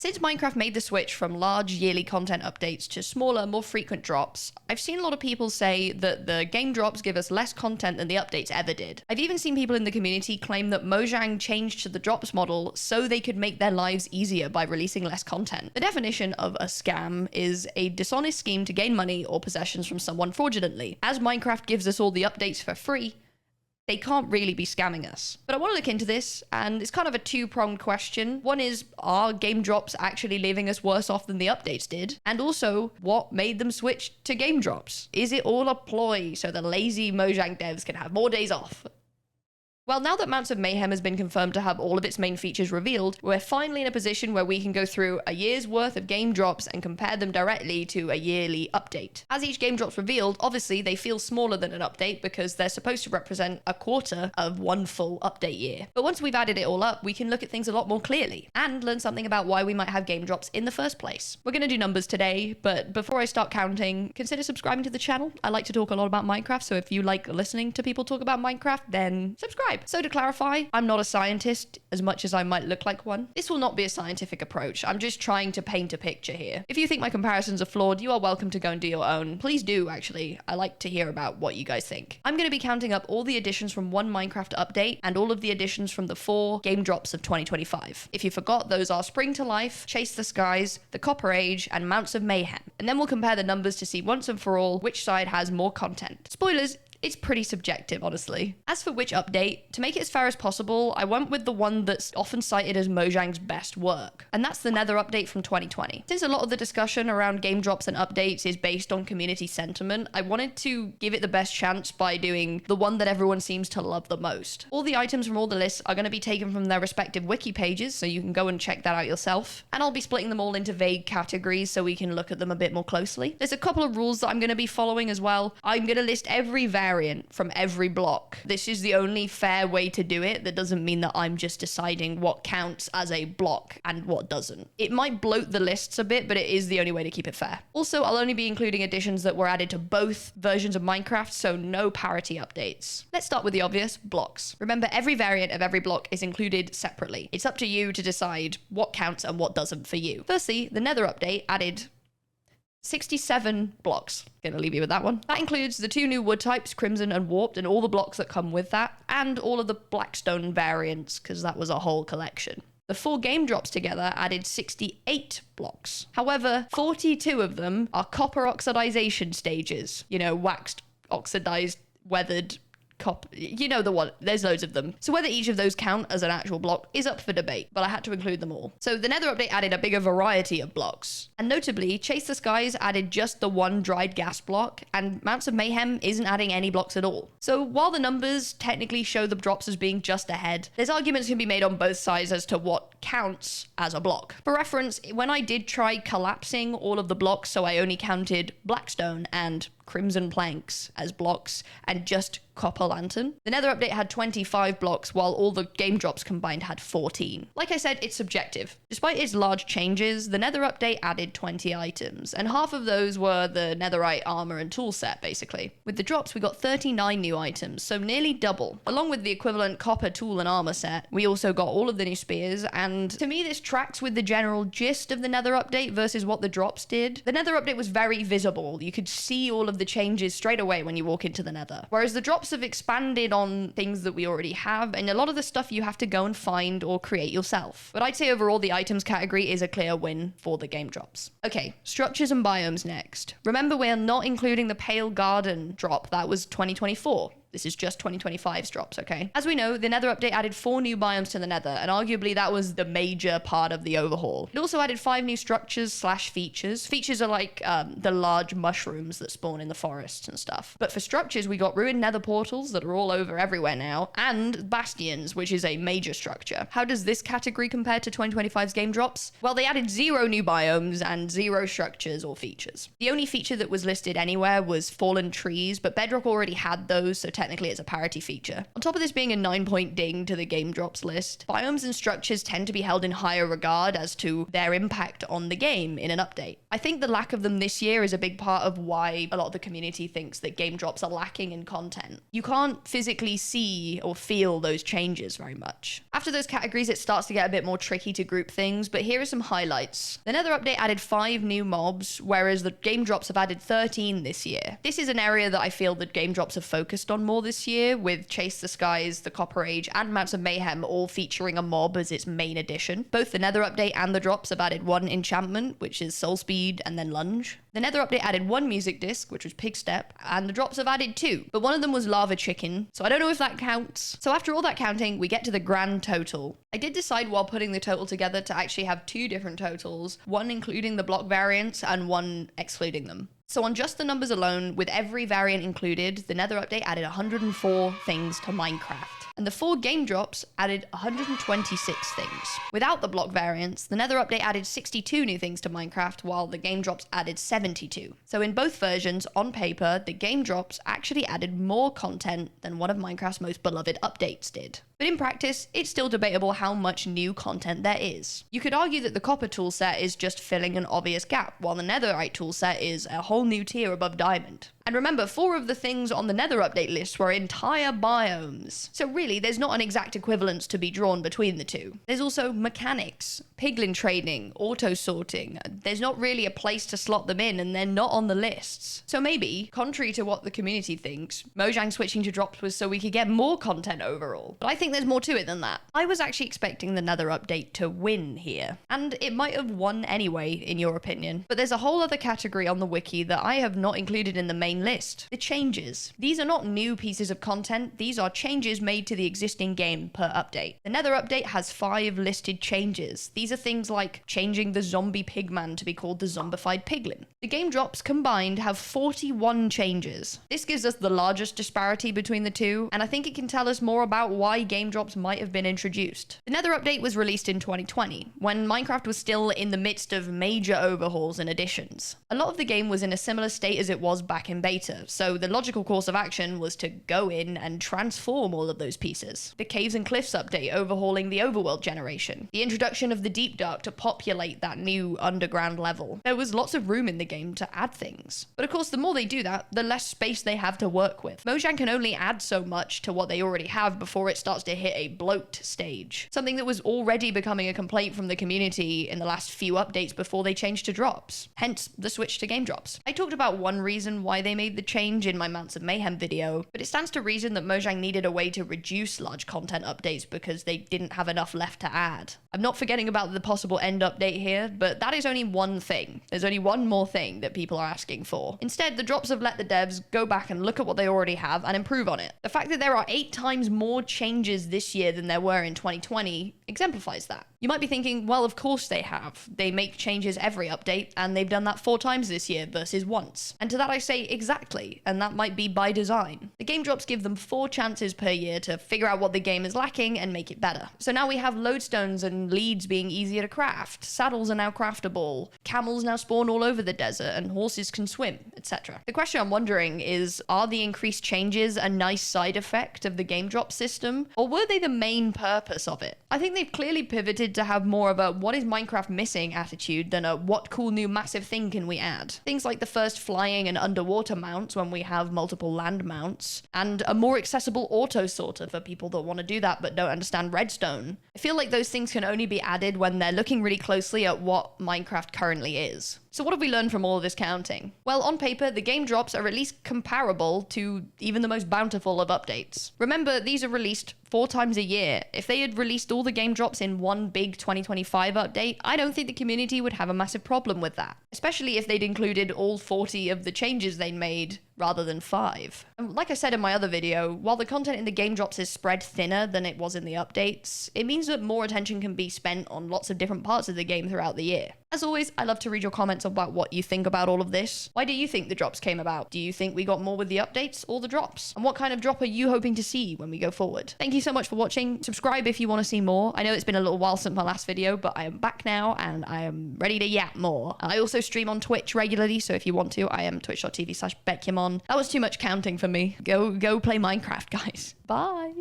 Since Minecraft made the switch from large yearly content updates to smaller, more frequent drops, I've seen a lot of people say that the game drops give us less content than the updates ever did. I've even seen people in the community claim that Mojang changed to the drops model so they could make their lives easier by releasing less content. The definition of a scam is a dishonest scheme to gain money or possessions from someone fraudulently. As Minecraft gives us all the updates for free, they can't really be scamming us. But I want to look into this, and it's kind of a two-pronged question. One is, are game drops actually leaving us worse off than the updates did? And also, what made them switch to game drops? Is it all a ploy so the lazy Mojang devs can have more days off? Well, now that Mounts of Mayhem has been confirmed to have all of its main features revealed, we're finally in a position where we can go through a year's worth of game drops and compare them directly to a yearly update. As each game drop's revealed, obviously they feel smaller than an update because they're supposed to represent a quarter of one full update year. But once we've added it all up, we can look at things a lot more clearly and learn something about why we might have game drops in the first place. We're going to do numbers today, but before I start counting, consider subscribing to the channel. I like to talk a lot about Minecraft, so if you like listening to people talk about Minecraft, then subscribe. So to clarify, I'm not a scientist as much as I might look like one. This will not be a scientific approach. I'm just trying to paint a picture here. If you think my comparisons are flawed, you are welcome to go and do your own. Please do, actually. I like to hear about what you guys think. I'm going to be counting up all the additions from one Minecraft update and all of the additions from the 4 game drops of 2025. If you forgot, those are Spring to Life, Chase the Skies, the Copper Age, and Mounts of Mayhem. And then we'll compare the numbers to see once and for all which side has more content. Spoilers, it's pretty subjective, honestly. As for which update, to make it as fair as possible, I went with the one that's often cited as Mojang's best work, and that's the Nether update from 2020. Since a lot of the discussion around game drops and updates is based on community sentiment, I wanted to give it the best chance by doing the one that everyone seems to love the most. All the items from all the lists are going to be taken from their respective wiki pages, so you can go and check that out yourself, and I'll be splitting them all into vague categories so we can look at them a bit more closely. There's a couple of rules that I'm going to be following as well. I'm going to list every variant from every block. This is the only fair way to do it. That doesn't mean that I'm just deciding what counts as a block and what doesn't. It might bloat the lists a bit, but it is the only way to keep it fair. Also, I'll only be including additions that were added to both versions of Minecraft, so no parity updates. Let's start with the obvious, blocks. Remember, every variant of every block is included separately. It's up to you to decide what counts and what doesn't for you. Firstly, the Nether update added 67 blocks. Gonna leave you with that one. That includes the 2 new wood types, Crimson and Warped, and all the blocks that come with that, and all of the Blackstone variants, because that was a whole collection. The 4 game drops together added 68 blocks. However, 42 of them are copper oxidization stages. You know, waxed, oxidized, weathered, you know the one, there's loads of them. So whether each of those count as an actual block is up for debate, but I had to include them all. So the Nether update added a bigger variety of blocks. And notably, Chase the Skies added just the 1 dried gas block, and Mounts of Mayhem isn't adding any blocks at all. So while the numbers technically show the drops as being just ahead, there's arguments can be made on both sides as to what counts as a block. For reference, when I did try collapsing all of the blocks so I only counted Blackstone and Crimson planks as blocks and just Copper Lantern, the Nether update had 25 blocks while all the game drops combined had 14. Like I said, it's subjective. Despite its large changes, the Nether update added 20 items, and half of those were the netherite armor and tool set, basically. With the drops, we got 39 new items, so nearly double. Along with the equivalent copper tool and armor set, we also got all of the new spears, and to me this tracks with the general gist of the Nether update versus what the drops did. The Nether update was very visible. You could see all of the changes straight away when you walk into the Nether, whereas the drops have expanded on things that we already have, and a lot of the stuff you have to go and find or create yourself. But I'd say overall the items category is a clear win for the game drops. Okay, structures and biomes next. Remember, we're not including the Pale Garden drop. That was 2024. This is just 2025's drops, okay? As we know, the Nether update added 4 new biomes to the Nether, and arguably that was the major part of the overhaul. It also added 5 new structures/features. Features are like the large mushrooms that spawn in the forests and stuff. But for structures, we got ruined Nether portals that are all over everywhere now, and bastions, which is a major structure. How does this category compare to 2025's game drops? Well, they added 0 new biomes and 0 structures or features. The only feature that was listed anywhere was fallen trees, but Bedrock already had those, so technically it's a parity feature. On top of this being a 9-point ding to the game drops list, biomes and structures tend to be held in higher regard as to their impact on the game in an update. I think the lack of them this year is a big part of why a lot of the community thinks that game drops are lacking in content. You can't physically see or feel those changes very much. After those categories, it starts to get a bit more tricky to group things, but here are some highlights. The Nether update added 5 new mobs, whereas the game drops have added 13 this year. This is an area that I feel that game drops have focused on more this year, with Chase the Skies, the Copper Age, and Mounts of Mayhem all featuring a mob as its main addition. Both the Nether update and the drops have added 1 enchantment, which is Soul Speed and then Lunge. The Nether update added 1 music disc, which was Pig Step, and the drops have added 2, but one of them was Lava Chicken, so I don't know if that counts. So after all that counting, we get to the grand total. I did decide while putting the total together to actually have 2 different totals, one including the block variants and one excluding them. So on just the numbers alone, with every variant included, the Nether update added 104 things to Minecraft. And the 4 game drops added 126 things. Without the block variants, the Nether update added 62 new things to Minecraft, while the game drops added 72. So in both versions, on paper, the game drops actually added more content than one of Minecraft's most beloved updates did. But in practice, it's still debatable how much new content there is. You could argue that the Copper toolset is just filling an obvious gap, while the Netherite toolset is a whole new tier above Diamond. And remember, 4 of the things on the Nether update list were entire biomes. So really, there's not an exact equivalence to be drawn between the two. There's also mechanics, piglin trading, auto-sorting. There's not really a place to slot them in, and they're not on the lists. So maybe, contrary to what the community thinks, Mojang switching to drops was so we could get more content overall. But I think there's more to it than that. I was actually expecting the Nether update to win here, and it might have won anyway, in your opinion. But there's a whole other category on the wiki that I have not included in the main list. The changes. These are not new pieces of content, these are changes made to the existing game per update. The Nether update has 5 listed changes. These are things like changing the zombie pigman to be called the zombified piglin. The game drops combined have 41 changes. This gives us the largest disparity between the two, and I think it can tell us more about why game drops might have been introduced. The Nether update was released in 2020, when Minecraft was still in the midst of major overhauls and additions. A lot of the game was in a similar state as it was back in beta, so the logical course of action was to go in and transform all of those pieces. The Caves and Cliffs update overhauling the overworld generation. The introduction of the Deep Dark to populate that new underground level. There was lots of room in the game to add things. But of course, the more they do that, the less space they have to work with. Mojang can only add so much to what they already have before it starts to hit a bloat stage. Something that was already becoming a complaint from the community in the last few updates before they changed to drops. Hence, the switch to game drops. I talked about one reason why they made the change in my Mounts of Mayhem video, but it stands to reason that Mojang needed a way to reduce large content updates because they didn't have enough left to add. I'm not forgetting about the possible end update here, but that is only one thing. There's only one more thing that people are asking for. Instead, the drops have let the devs go back and look at what they already have and improve on it. The fact that there are 8 times more changes this year than there were in 2020 exemplifies that. You might be thinking, well, of course they have. They make changes every update, and they've done that 4 times this year versus once. And to that I say exactly, and that might be by design. The game drops give them 4 chances per year to figure out what the game is lacking and make it better. So now we have lodestones and leads being easier to craft, saddles are now craftable, camels now spawn all over the desert, and horses can swim, etc. The question I'm wondering is, are the increased changes a nice side effect of the game drop system, or were they the main purpose of it? I think they've clearly pivoted to have more of a what is Minecraft missing attitude than a what cool new massive thing can we add. Things like the first flying and underwater mounts when we have multiple land mounts, and a more accessible auto sorter for people that want to do that but don't understand redstone. I feel like those things can only be added when they're looking really closely at what Minecraft currently is. So what have we learned from all of this counting? Well, on paper, the game drops are at least comparable to even the most bountiful of updates. Remember, these are released 4 times a year. If they had released all the game drops in one big 2025 update, I don't think the community would have a massive problem with that. Especially if they'd included all 40 of the changes they'd made rather than 5. And like I said in my other video, while the content in the game drops is spread thinner than it was in the updates, it means that more attention can be spent on lots of different parts of the game throughout the year. As always, I love to read your comments about what you think about all of this. Why do you think the drops came about? Do you think we got more with the updates or the drops? And what kind of drop are you hoping to see when we go forward? Thank you you so much for watching. Subscribe if you want to see more. I know it's been a little while since my last video, but I am back now and I am ready to yap more. I also stream on Twitch regularly, so if you want to, I am twitch.tv/bekyamon. That was too much counting for me. Go play Minecraft, guys. Bye.